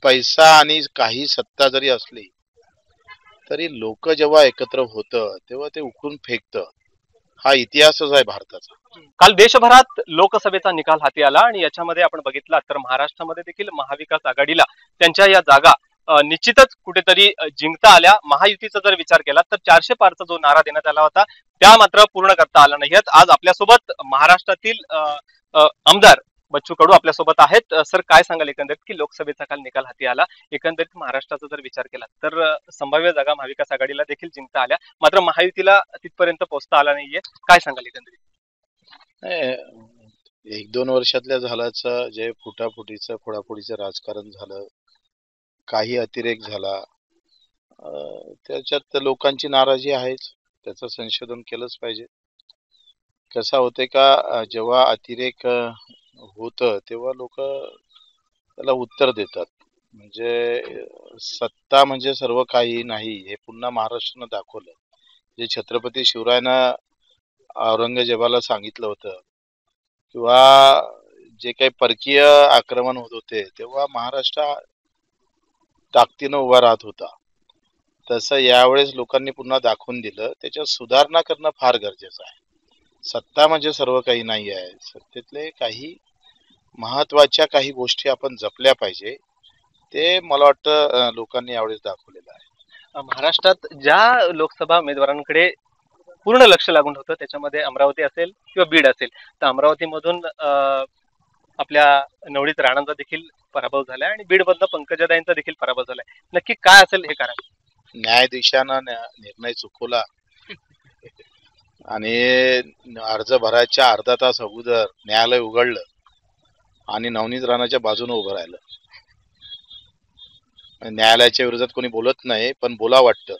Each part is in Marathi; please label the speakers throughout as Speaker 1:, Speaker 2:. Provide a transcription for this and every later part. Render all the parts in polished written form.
Speaker 1: पैसा आणि काही सत्ता जरी असली तरी लोक जेव्हा एकत्र होतं तेव्हा ते उकळून फेकतं. हा इतिहासच आहे भारताचा.
Speaker 2: काल देशभरात लोकसभेचा निकाल हाती आला आणि याच्यामध्ये आपण बघितला तर महाराष्ट्रामध्ये देखील महाविकास आघाडीला त्यांच्या या जागा निश्चितच कुठेतरी जिंकता आल्या. महायुतीचा जर विचार केला तर 400 पारचा जो नारा देण्यात आला होता त्या मात्र पूर्ण करता आला नाही. आज आपल्यासोबत महाराष्ट्रातील आमदार बच्चू कडू आपल्यासोबत आहेत. सर, काय सांगाल एकंदरीत की लोकसभेचा काल निकाल हाती आला, एकंदरीत महाराष्ट्राचा जर विचार केला तर संभाव्य जागा महाविकास आघाडीला देखील जिंकता आल्या, मात्र महायुतीला तिथपर्यंत पोहोचता आला नाहीये, काय सांगाल एकंदरीत?
Speaker 1: एक दोन वर्षातल्या झाल्याचं जे फुटाफुटीचं फोडाफोडीचं राजकारण झालं, काही अतिरेक झाला, त्याच्यात लोकांची नाराजी आहेच. त्याचं संशोधन केलंच पाहिजे. कसं होते का जेव्हा अतिरेक होतं तेव्हा लोक त्याला उत्तर देतात. म्हणजे सत्ता म्हणजे सर्व काही नाही हे पुन्हा महाराष्ट्रानं दाखवलं. जे छत्रपती शिवरायानं औरंगजेबाला सांगितलं होतं किंवा जे काही परकीय आक्रमण होत होते तेव्हा महाराष्ट्र ताकदीनं उभा राहत होता. तसं यावेळेस लोकांनी पुन्हा दाखवून दिलं. त्याच्यात सुधारणा करणं फार गरजेचं आहे. सत्ता म्हणजे सर्व काही नाही आहे. सत्तेतले काही महत्वाच्या काही गोष्टी आपण जपल्या पाहिजे. ते मला वाटतं लोकांनी यावेळेस दाखवलेलं आहे.
Speaker 2: महाराष्ट्रात ज्या लोकसभा उमेदवारांकडे पूर्ण लक्ष लागून होतं त्याच्यामध्ये अमरावती असेल किंवा बीड असेल, तर अमरावतीमधून आपल्या नवनीत राणांचा देखील पराभव झालाय आणि बीडमधनं पंकजाताईंचा देखील पराभव झालाय. नक्की काय असेल हे कारण?
Speaker 1: न्यायाधीशानं निर्णय चुकवला आणि अर्ज भरायच्या अर्धा तास अगोदर न्यायालय उघडलं आणि नवनीत राणाच्या बाजूने उभं राहिलं. न्यायालयाच्या विरोधात कोणी बोलत नाही, पण बोला वाटतं.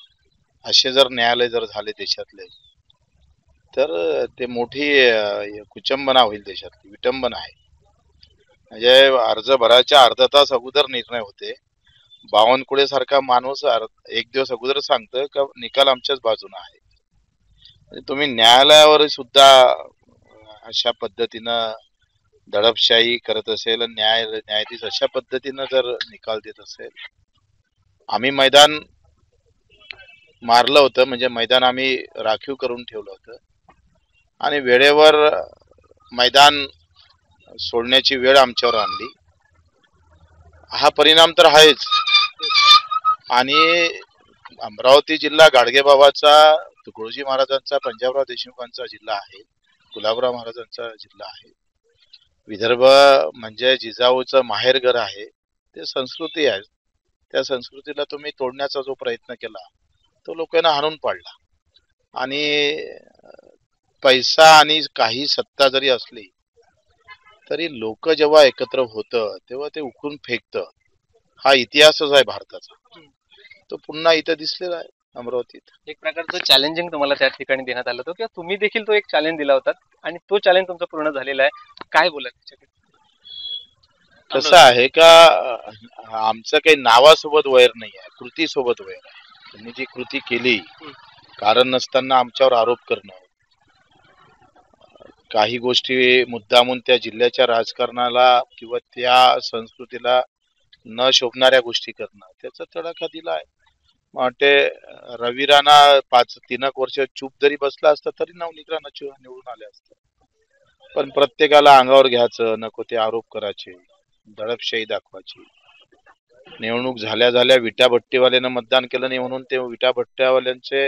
Speaker 1: असे जर न्यायालय जर झाले देशातले तर ते मोठी कुचंबना होईल, देशातली विटंबना आहे. म्हणजे अर्ज भरायच्या अर्धा तास अगोदर निर्णय होते. बावनकुळे सारखा माणूस एक दिवस अगोदर सांगतं का निकाल आमच्याच बाजूने आहे. म्हणजे तुम्ही न्यायालयावर सुद्धा अशा पद्धतीनं दडपशाही करत असेल, न्यायाधीश अशा पद्धतीनं जर निकाल देत असेल. आम्ही मैदान मारलं होतं, म्हणजे मैदान आम्ही राखीव करून ठेवलं होतं आणि वेळेवर मैदान सोडण्याची वेळ आमच्यावर आणली. हा परिणाम तर आहेच. आणि अमरावती जिल्हा गाडगेबाबाचा, तुकडोजी महाराजांचा, पंजाबराव देशमुखांचा जिल्हा आहे, गुलाबराव महाराजांचा जिल्हा आहे. विदर्भ म्हणजे जिजाऊचं माहेरघर आहे. ते संस्कृती आहे. त्या संस्कृतीला तुम्ही तोडण्याचा जो प्रयत्न केला तो लोकांना हाणून पाडला. आणि पैसा आणि काही सत्ता जरी असली तरी लोक जेव्हा एकत्र होतं तेव्हा ते उकळून फेकतं. हा इतिहासच आहे भारताचा. तो पुन्हा इथं दिसलेला आहे अमरावतीत.
Speaker 2: एक प्रकारचं चॅलेंजिंग तुम्हाला त्या ठिकाणी देण्यात आलं होतं किंवा तुम्ही देखील तो एक चॅलेंज दिला होता आणि तो चॅलेंज तुमचा पूर्ण झालेला आहे, काय बोला त्याच्याकडे?
Speaker 1: कसं आहे का आमचं काही नावासोबत वैर नाही आहे, कृतीसोबत वैर आहे. त्यांनी जी कृती केली, कारण नसताना आमच्यावर आरोप करणं, काही गोष्टी मुद्दामून त्या जिल्ह्याच्या राजकारणाला किंवा त्या संस्कृतीला न शोभणाऱ्या गोष्टी करणं, त्याचा तडाखा दिला आहे. वाटते रवी राणा 3 वर्ष चूप जरी बसला असता तरी नवनीत राणा निवडून आले असते. पण प्रत्येकाला अंगावर घ्यायचं, नको ते आरोप करायचे, दडपशाही दाखवायची. निवडणूक झाल्या झाल्या विटा भट्टीवाल्यानं मतदान केलं नाही म्हणून ते विटा भट्ट्यावाल्यांचे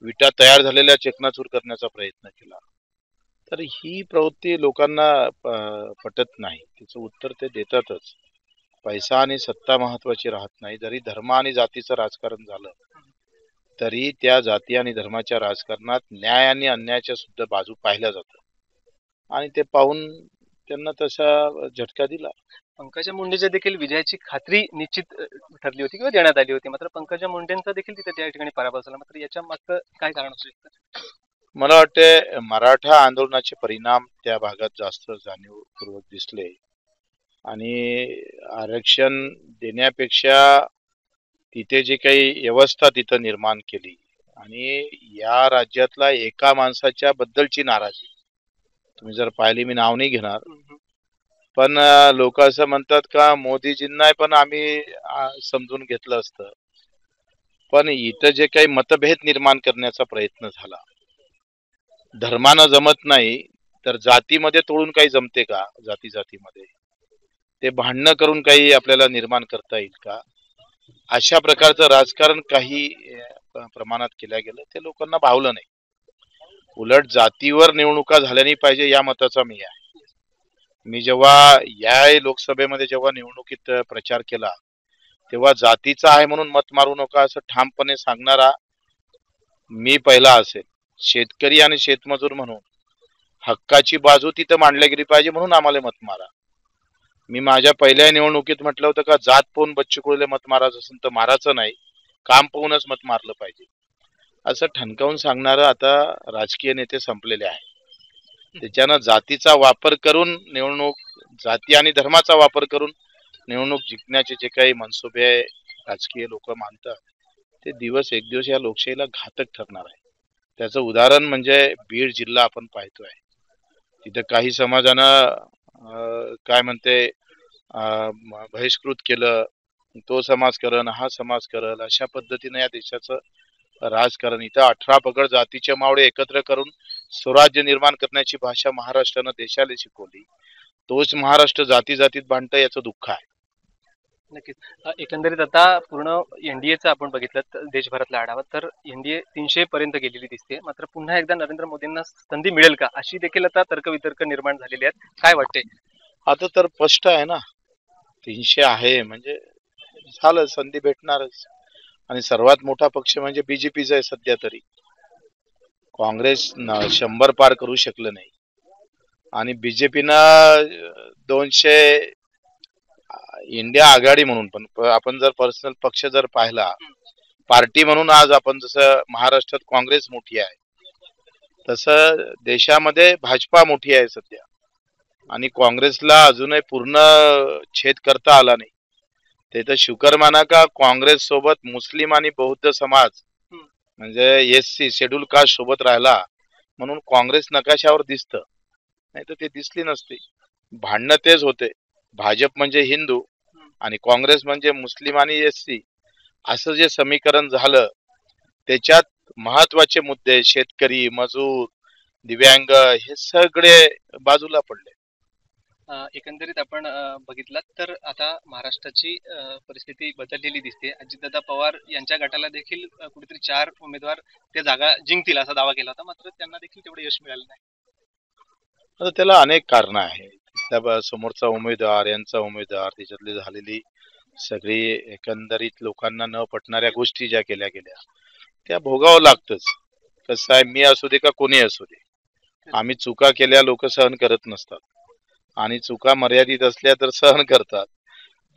Speaker 1: विटा तयार झालेल्या चकनाचूर करण्याचा प्रयत्न केला. तर ही प्रवृत्ती लोकांना पटत नाही. तिचं उत्तर ते देतातच. पैसा आणि सत्ता महत्वाची राहत नाही. जरी धर्म आणि जातीचं राजकारण झालं तरी त्या जाती आणि धर्माच्या राजकारणात न्याय आणि अन्यायाच्या सुद्धा बाजू पाहिल्या जातात आणि ते पाहून त्यांना तसा झटका दिला.
Speaker 2: पंकजा मुंडेच्या देखील विजयाची खात्री निश्चित ठरली होती किंवा देण्यात आली होती, मात्र पंकजा मुंडेंचा देखील तिथे त्या ठिकाणी पराभव झाला. मात्र याच्या मागचं काय कारण असू शकतं?
Speaker 1: मला वाटते मराठा आंदोलनाचे परिणाम त्या भागात जास्त जाणीवपूर्वक दिसले आणि आरक्षण देण्यापेक्षा तिथे जी काही व्यवस्था तिथं निर्माण केली आणि या राज्यातला एका माणसाच्या बद्दलची नाराजी तुम्ही जर पाहिली, मी नाव नाही घेणार, पण लोक असं म्हणतात का मोदीजींना पण आम्ही समजून घेतलं असतं. पण इथं जे काही मतभेद निर्माण करण्याचा प्रयत्न झाला, धर्मानं जमत नाही तर जातीमध्ये तोडून काही जमते का? जाती जातीमध्ये ते भांडणं करून काही आपल्याला निर्माण करता येईल का? अशा प्रकारचं राजकारण काही प्रमाणात केल्या गेलं ते लोकांना भावलं नाही. उलट जातीवर निवडणुका झाल्या नाही पाहिजे या मताचा मी आहे. मी जेव्हा या लोकसभेमध्ये जेव्हा निवडणुकीत प्रचार केला तेव्हा जातीचा आहे म्हणून मत मारू नका असं ठामपणे सांगणारा मी पहिला असेल. शेतकरी आणि शेतमजूर म्हणून हक्काची बाजू तिथं मांडली गेली पाहिजे म्हणून आम्हाला मत मारा. मी माझ्या पहिल्या निवडणुकीत म्हटलं होतं का जात पाहून बच्चू कडूला मत मारायचं असेल तर मारायचं नाही, काम पाहूनच मत मारलं पाहिजे असं ठणकावून सांगणारं आता राजकीय नेते संपलेले आहे. त्याच्यानं जातीचा वापर करून निवडणूक, जाती आणि धर्माचा वापर करून निवडणूक जिंकण्याचे जे काही मनसुबे राजकीय लोक मानतात ते दिवस एक दिवस या लोकशाहीला घातक ठरणार आहे. त्याचं उदाहरण म्हणजे बीड जिल्हा आपण पाहतोय. तिथे काही समाजानं काय म्हणते बहिष्कृत केलं, तो समाज करण हा समाज करल अशा पद्धतीने या देशाचं राजकारण. इथं 18 पगड जातीचे मावळे एकत्र करून स्वराज्य निर्माण करण्याची भाषा महाराष्ट्रानं देशाला शिकवली. तोच महाराष्ट्र जाती जातीत भांडतं याचं दुःख आहे.
Speaker 2: नक्कीच. एकंदरीत आता पूर्ण एनडीएचा आपण बघितलं तर देशभरातला आढावा तर एनडीए 300 पर्यंत गेलेली दिसते. मात्र पुन्हा एकदा नरेंद्र मोदींना संधी मिळेल का अशी देखील आता तर्कवितर्क निर्माण झालेली आहेत. काय वाटते?
Speaker 1: आता तर स्पष्ट आहे ना, 300 आहे म्हणजे झालं, संधी भेटणारच. आणि सर्वात मोठा पक्ष म्हणजे बीजेपीचा आहे सध्या तरी. काँग्रेस 100 पार करू शकलं नाही आणि बीजेपीनं 200. इंडिया आघाडी म्हणून पण आपण जर पर्सनल पक्ष जर पाहिला, पार्टी म्हणून आज आपण जसं महाराष्ट्रात काँग्रेस मोठी आहे तसं देशामध्ये भाजपा मोठी आहे सध्या. आणि काँग्रेसला अजूनही पूर्ण छेद करता आला नाही. ते तर शुकर माना का काँग्रेस सोबत मुस्लिम आणि बौद्ध समाज म्हणजे एससी शेड्यूल कास्ट सोबत राहिला म्हणून काँग्रेस नकाशावर दिसतं, नाही तर ते दिसली नसते. भांडणं तेच होते, भाजप म्हणजे हिंदू आणि काँग्रेस म्हणजे मुस्लिम आणि एससी असं जे समीकरण झालं त्याच्यात महत्वाचे मुद्दे शेतकरी, मजूर, दिव्यांग हे सगळे बाजूला पडले.
Speaker 2: एकंदरीत आपण बघितलं तर आता महाराष्ट्राची परिस्थिती बदललेली दिसते. अजितदादा पवार यांच्या गटाला देखील कुठेतरी 4 उमेदवार त्या जागा जिंकतील असा दावा केला होता, मात्र त्यांना देखील तेवढे यश मिळालं नाही.
Speaker 1: आता त्याला अनेक कारण आहेत. त्या समोरचा उमेदवार, यांचा उमेदवार, त्याच्यातली झालेली सगळी एकंदरीत लोकांना न पटणाऱ्या गोष्टी ज्या केल्या गेल्या त्या भोगावं लागतच. कसं आहे, मी असू दे का कोणी असू दे, आम्ही चुका केल्या लोक सहन करत नसतात आणि चुका मर्यादित असल्या तर सहन करतात.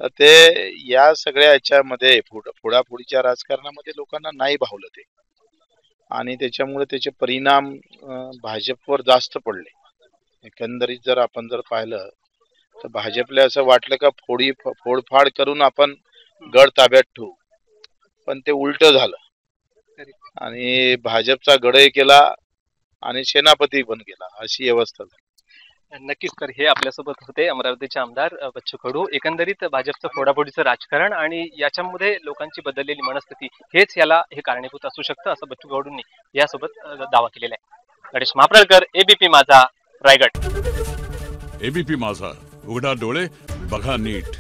Speaker 1: तर ते या सगळ्या याच्यामध्ये पुढापुढीच्या राजकारणामध्ये लोकांना नाही भावलं ते आणि त्याच्यामुळे त्याचे परिणाम भाजपवर जास्त पडले. एकंदरीत जर आपण जर पाहिलं तर भाजपला असं वाटलं का फोडफाड करून आपण गड ताब्यात ठेवू, पण ते उलट झालं आणि भाजपचा गडही केला आणि सेनापती पण गेला अशी व्यवस्था झाली.
Speaker 2: नक्कीच. तर हे आपल्यासोबत होते अमरावतीचे आमदार बच्चू कडू. एकंदरीत भाजपचं फोडाफोडीचं राजकारण आणि याच्यामध्ये लोकांची बदललेली मनस्थिती हेच याला हे कारणीभूत असू शकतं असं बच्चू कडूंनी यासोबत दावा केलेला आहे. गणेश महाप्रळकर, एबीपी माझा, रायगड.
Speaker 3: एबीपी माझा, उघडा डोळे बघा नीट.